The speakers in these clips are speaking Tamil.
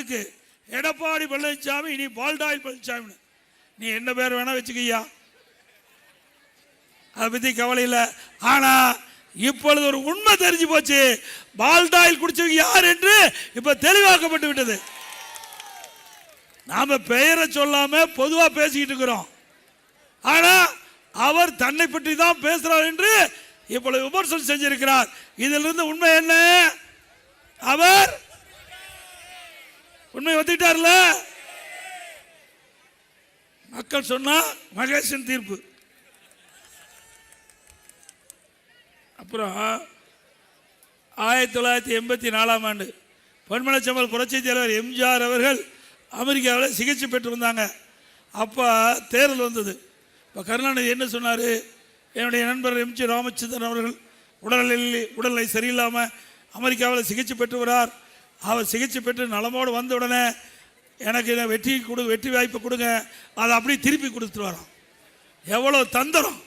இருக்கு. எடப்பாடி பழனிசாமி இனி பால்டாயில் பழனிசாமி. நீ என்ன பேர் வேணா வச்சுக்கையா, அதை பத்தி கவலை இல்லை. ஆனா இப்பொழுது ஒரு உண்மை தெரிஞ்சு போச்சு, பால்டாயில் குடிச்சவங்க யார் என்று இப்ப தெளிவாக்கப்பட்டு விட்டது. நாம பெயரை சொல்லாம பொதுவா பேசிக்கிட்டு இருக்கிறோம். ஆனா அவர் தன்னை பற்றி தான் பேசுறார் என்று இப்பொழுது விமர்சனம் செஞ்சிருக்கிறார். இதிலிருந்து உண்மை என்ன? அவர் உண்மை ஒத்துக்கிட்டார்ல. மக்கள் சொன்னா மகேசன் தீர்ப்பு. அப்புறம் 1984ஆம் ஆண்டு பொன்மனச்செம்மல் புரட்சி தலைவர் எம்ஜிஆர் அவர்கள் அமெரிக்காவில் சிகிச்சை பெற்று வந்தாங்க. அப்போ தேர்தல் வந்தது. இப்போ கருணாநிதி என்ன சொன்னார்? என்னுடைய நண்பர் எம்ஜி ராமச்சந்திரன் அவர்கள் உடல்நிலை சரியில்லாமல் அமெரிக்காவில் சிகிச்சை பெற்று வரார். அவர் சிகிச்சை பெற்று நலமோடு வந்த உடனே எனக்கு வெற்றி வாய்ப்பு கொடுங்க, அதை அப்படியே திருப்பி கொடுத்துட்டு வரோம். எவ்வளோ தந்திரம்!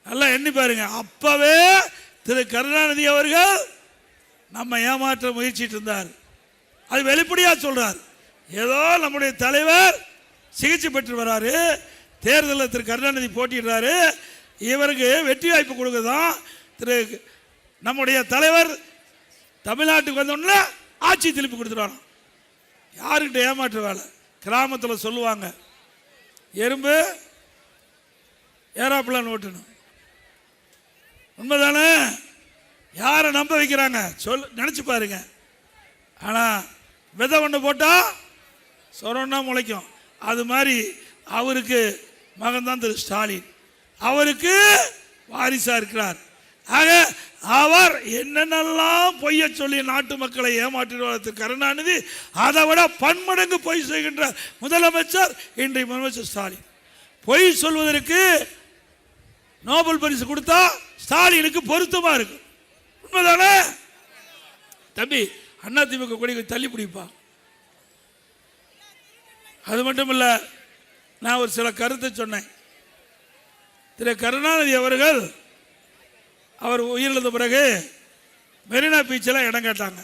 நல்லா எண்ணி பாருங்க. அப்பவே திரு கருணாநிதி அவர்கள் நம்ம ஏமாற்ற முயற்சிட்டு இருந்தார். அது வெளிப்படையாக சொல்றார். ஏதோ நம்முடைய தலைவர் சிகிச்சை பெற்று வராரு, தேர்தலில் திரு கருணாநிதி போட்டிடுறாரு, இவருக்கு வெற்றி வாய்ப்பு கொடுக்குதான் திரு நம்முடைய தலைவர் தமிழ்நாட்டுக்கு வந்தோடனே ஆட்சி திருப்பி கொடுத்துருவாங்க. யாருக்கிட்ட ஏமாற்ற வேலை? கிராமத்தில் சொல்லுவாங்க, எறும்பு ஏரோப்ளான் ஓட்டணும். உண்மைதானே? யாரை நம்ப வைக்கிறாங்க நினைச்சு பாருங்க. ஆனா விதை ஒன்று போட்டா சொரன்னா முளைக்கும். அது மாதிரி அவருக்கு மகன் தான் திரு ஸ்டாலின், அவருக்கு வாரிசா இருக்கிறார். ஆக அவர் என்னென்னலாம் பொய்ய சொல்லி நாட்டு மக்களை ஏமாற்றிடுவார் திரு கருணாநிதி, அதை விட பன்மடங்கு பொய் செய்கின்ற முதலமைச்சர் இன்றைய முதலமைச்சர் ஸ்டாலின். பொய் சொல்வதற்கு நோபல் பரிசு கொடுத்தா ஸ்டாலினுக்கு பொருத்தமா இருக்கு. உண்மைதானே தம்பி? அதிமுக கொடி தள்ளி பிடிப்பா. அது மட்டும் இல்ல, நான் ஒரு சில கருத்தை சொன்னேன். திரு கருணாநிதி அவர்கள் அவர் உயிரிழந்த பிறகு மெரினா பீச்சில் இடம் கேட்டாங்க.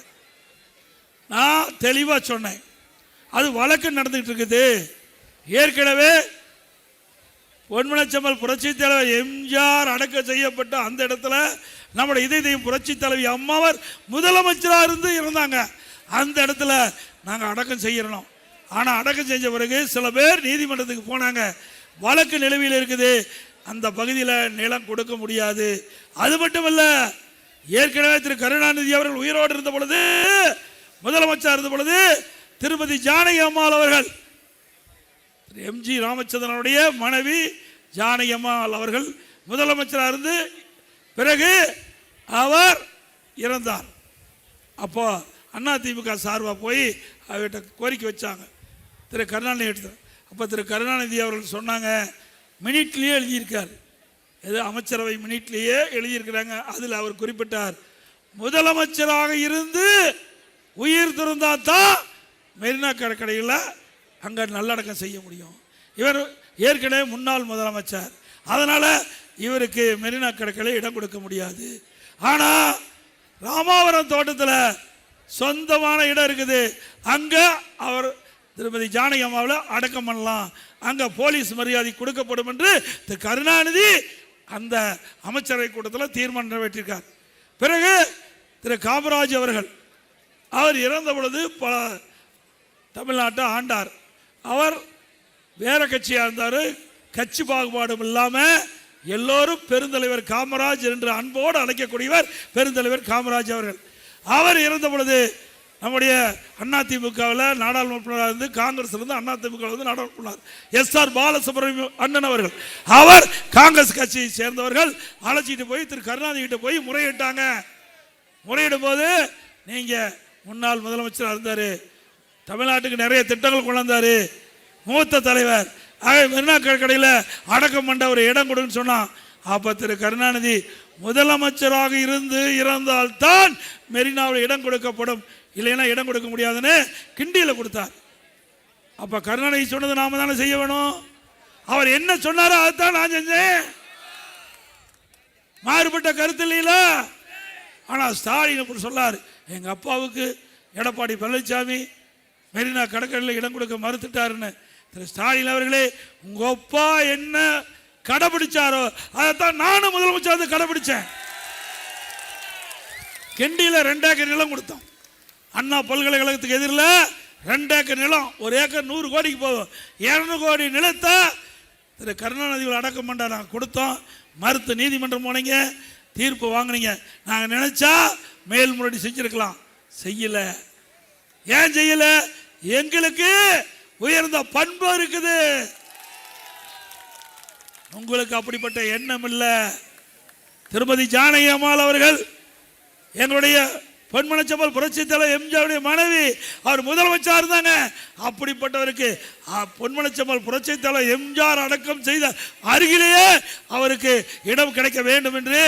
நான் தெளிவாக சொன்னேன், அது வழக்கு நடந்துகிட்டு இருக்குது. ஏற்கனவே பொன்மனச்செம்மல் புரட்சி தலைவர் எம்ஜிஆர் அடக்கம் செய்யப்பட்ட அந்த இடத்துல நம்முடைய இதயம் புரட்சி தலைவி அம்மாவர் முதலமைச்சராக இருந்து இருந்தாங்க. அந்த இடத்துல நாங்கள் அடக்கம் செய்யணும். ஆனால் அடக்கம் செஞ்ச பிறகு சில பேர் நீதிமன்றத்துக்கு போனாங்க. வழக்கு நிலுவையில் இருக்குது, அந்த பகுதியில் நிலம் கொடுக்க முடியாது. அது மட்டுமல்ல, ஏற்கனவே திரு கருணாநிதி அவர்கள் உயிரோடு இருந்த பொழுது, முதலமைச்சர் இருந்த பொழுது, திருமதி ஜானகி அம்மாள் அவர்கள் எம்ஜி ராமச்சந்திரனுடைய மனைவி ஜானகி அம்மாள் அவர்கள் முதலமைச்சராக இருந்து பிறகு அவர் இறந்தார். அப்போ அதிமுக சார்பாக போய் அவர்கிட்ட கோரிக்கை வச்சாங்க திரு கருணாநிதி எடுத்து. அப்போ திரு கருணாநிதி அவர்கள் சொன்னாங்க, மினிட்லேயே எழுதியிருக்கார், ஏதோ அமைச்சரவை மினிட்லேயே எழுதியிருக்கிறாங்க. அதில் அவர் குறிப்பிட்டார், முதலமைச்சராக இருந்து உயிர் திறந்தா தான் மெரினா கடற்கரையில் அங்கே நல்லடக்கம் செய்ய முடியும். இவர் ஏற்கனவே முன்னாள் முதலமைச்சர், அதனால இவருக்கு மெரினா கடற்கரையில் இடம் கொடுக்க முடியாது. ஆனால் ராமாவரம் தோட்டத்தில் சொந்தமான இடம் இருக்குது, அங்கே அவர் திருமதி ஜானகி அம்மாவில் அடக்கம் பண்ணலாம், அங்கே போலீஸ் மரியாதை கொடுக்கப்படும் என்று திரு கருணாநிதி அந்த அமைச்சரவை கூட்டத்தில் தீர்மானம் நிறைவேற்றிருக்கார். பிறகு திரு காமராஜ் அவர்கள் அவர் இறந்த பொழுது பல தமிழ்நாட்டை ஆண்டார். அவர் வேற கட்சியாக இருந்தார். கட்சி பாகுபாடும் இல்லாமல் எல்லோரும் பெருந்தலைவர் காமராஜ் என்று அன்போடு அழைக்கக்கூடியவர் பெருந்தலைவர் காமராஜ் அவர்கள். அவர் இறந்த பொழுது நம்முடைய அதிமுகவில் நாடாளுமன்ற இருந்து காங்கிரஸ் இருந்து அதிமுக நாடாளுமன்ற எஸ்ஆர் பாலசுப்ரமணியம் அண்ணன் அவர்கள், அவர் காங்கிரஸ் கட்சியை சேர்ந்தவர்கள் அழைச்சிட்டு போய் திரு கருணாநிதி கிட்ட போய் முறையிட்டாங்க. முறையிடும் போது, நீங்க முன்னாள் முதலமைச்சராக இருந்தாரு, தமிழ்நாட்டுக்கு நிறைய திட்டங்கள் கொண்டு வந்தாரு, மூத்த தலைவர், மெரினா கடற்கரையில் அடக்கம் பண்ண ஒரு இடம் கொடுன்னு சொன்னான். அப்ப திரு கருணாநிதி முதலமைச்சராக இருந்து இறந்தால்தான் மெரினாவில் இடம் கொடுக்கப்படும், இல்லைன்னா இடம் கொடுக்க முடியாதுன்னு கிண்டியில் கொடுத்தார். அப்ப கருணாநிதி சொன்னது நாம தானே செய்ய வேணும். அவர் என்ன சொன்னாரோ அதுதான் நான் செஞ்சேன், மாறுபட்ட கருத்து இல்லையில. ஆனா ஸ்டாலின் இப்படி சொல்லாரு, எங்க அப்பாவுக்கு எடப்பாடி பழனிசாமி மெரினா கடற்கரையில் இடம் கொடுக்க மறுத்துட்டாருன்னு திரு ஸ்டாலின் அவர்களே, உங்க அப்பா என்ன கடைபிடிச்சாரோ அதைத்தான் நானும் முதலமைச்சர் கடைபிடிச்சேன். கிண்டியில 2 ஏக்கர் நிலம் கொடுத்தோம். அண்ணா பல்கலைக்கழகத்துக்கு எதிரில் 2 ஏக்கர் நிலம், 1 ஏக்கர் 100 கோடிக்கு போகும். 200 கோடி நிலத்தை திரு கருணாநிதி அடக்கம் பண்ண நாங்கள் கொடுத்தோம். மறுத்து நீதிமன்றம் போனீங்க, தீர்ப்பு வாங்கினீங்க. நாங்கள் நினைச்சா மேல்முறையீடு செஞ்சிருக்கலாம், செய்யல. ஏன் செய்யல? எங்களுக்கு உயர்ந்த பண்பு இருக்குது, உங்களுக்கு அப்படிப்பட்ட எண்ணம் இல்லை. திருமதி ஜானகி அம்மாள் அவர்கள் எங்களுடைய பொன்மனச்செம்மல் புரட்சி தலைவர் எம்ஜிஆருடைய மனைவி, அவர் முதலமைச்சர் இருந்தாங்க. அப்படிப்பட்டவருக்கு பொன்மனச்செம்மல் புரட்சி தலைவர் எம்ஜிஆர் அடக்கம் செய்த அருகிலேயே அவருக்கு இடம் கிடைக்க வேண்டும் என்று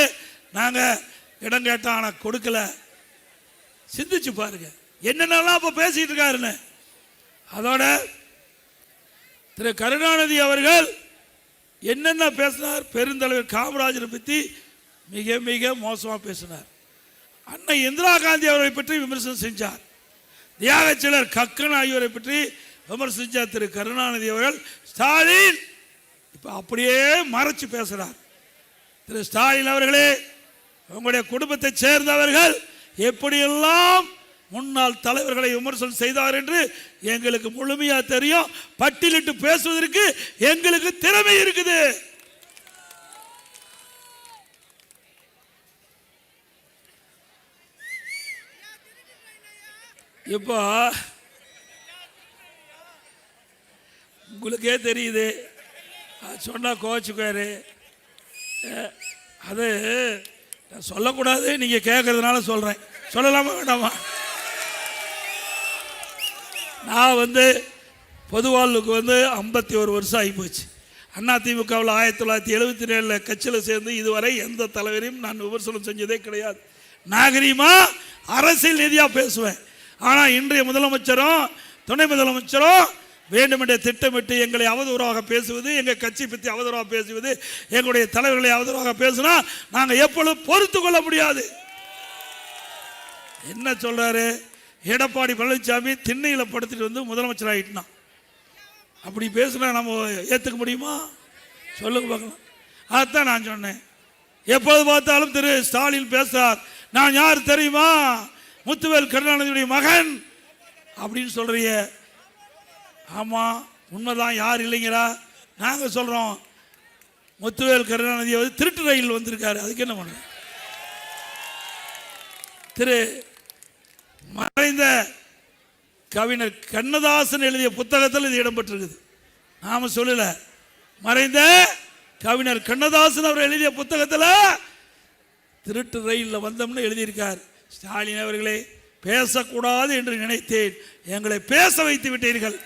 நாங்கள் இடம் கேட்டோம். ஆனால் கொடுக்கல. சிந்திச்சு பாருங்க என்னென்னலாம் இப்போ பேசிட்டு இருக்காருன்னு. அதோட திரு கருணாநிதி அவர்கள் என்னென்ன பேசினார்? பெருந்தலைவர் காமராஜரை பற்றி மிக மிக மோசமாக பேசினார். அன்னை இந்திரா காந்தி அவரை பற்றி விமர்சனம் செஞ்சார். தியாகச்சீலர் கக்கன் ஆகியோரை பற்றி விமர்சித்தார் திரு கருணாநிதி அவர்கள். ஸ்டாலின் இப்போ அப்படியே மறைச்சு பேசுகிறார். திரு ஸ்டாலின் அவர்களே, உங்களுடைய குடும்பத்தை சேர்ந்தவர்கள் எப்படியெல்லாம் முன்னாள் தலைவர்களை விமர்சனம் செய்தார் என்று எங்களுக்கு முழுமையா தெரியும். பட்டியலிட்டு பேசுவதற்கு எங்களுக்கு திறமை இருக்குது. இப்போ உங்களுக்கே தெரியுது, சொன்னா கோச்சுக்காரு. அது சொல்லக்கூடாது, நீங்க கேட்கறதுனால சொல்றேன். சொல்லலாமா வேண்டாமா? நான் பொது வாழ்வுக்கு 51 வருஷம் ஆகி போச்சு. அதிமுகவில் 1977 கட்சியில் சேர்ந்து இதுவரை எந்த தலைவரையும் நான் விமர்சனம் செஞ்சதே கிடையாது. நாகரிகமா அரசியல் ரீதியாக பேசுவேன். ஆனால் இன்றைய முதலமைச்சரும் துணை முதலமைச்சரும் வேண்டுமென்றே திட்டமிட்டு எங்களை அவதூறாக பேசுவது, எங்கள் கட்சி பற்றி அவதூறாக பேசுவது, எங்களுடைய தலைவர்களை அவதூறாக பேசினா நாங்கள் எப்பொழுதும் பொறுத்து கொள்ள முடியாது. என்ன சொல்றாரு? எடப்பாடி பழனிசாமி திண்ணையில் படுத்துட்டு முதலமைச்சர் ஆகிட்டான். அப்படி பேசுனா நம்ம ஏற்றுக்க முடியுமா? சொல்லுங்க பார்க்கலாம். அதுதான் நான் சொன்னேன். எப்போது பார்த்தாலும் திரு ஸ்டாலின் பேசுறார், நான் யார் தெரியுமா? முத்துவேல் கருணாநிதியுடைய மகன் அப்படின்னு சொல்றிய. ஆமா, உண்மைதான். யார் இல்லைங்கிறா? நாங்க சொல்றோம், முத்துவேல் கருணாநிதி திருட்டு ரயில் வந்திருக்காரு. அதுக்கு என்ன பண்ண? திரு மறைந்த கவிஞர் கண்ணதாசன் எழுதிய புத்தகத்தில் இது இடம்பெற்றிருக்குது. நாம சொல்லல, மறைந்த கவிஞர் கண்ணதாசன் அவர் எழுதிய புத்தகத்தில் திருட்டு ரயிலில் வந்தோம்னு எழுதியிருக்கார். ஸ்டாலின் அவர்களே, பேசக்கூடாது என்று நினைத்தேன், எங்களை பேச வைத்து விட்டீர்கள்.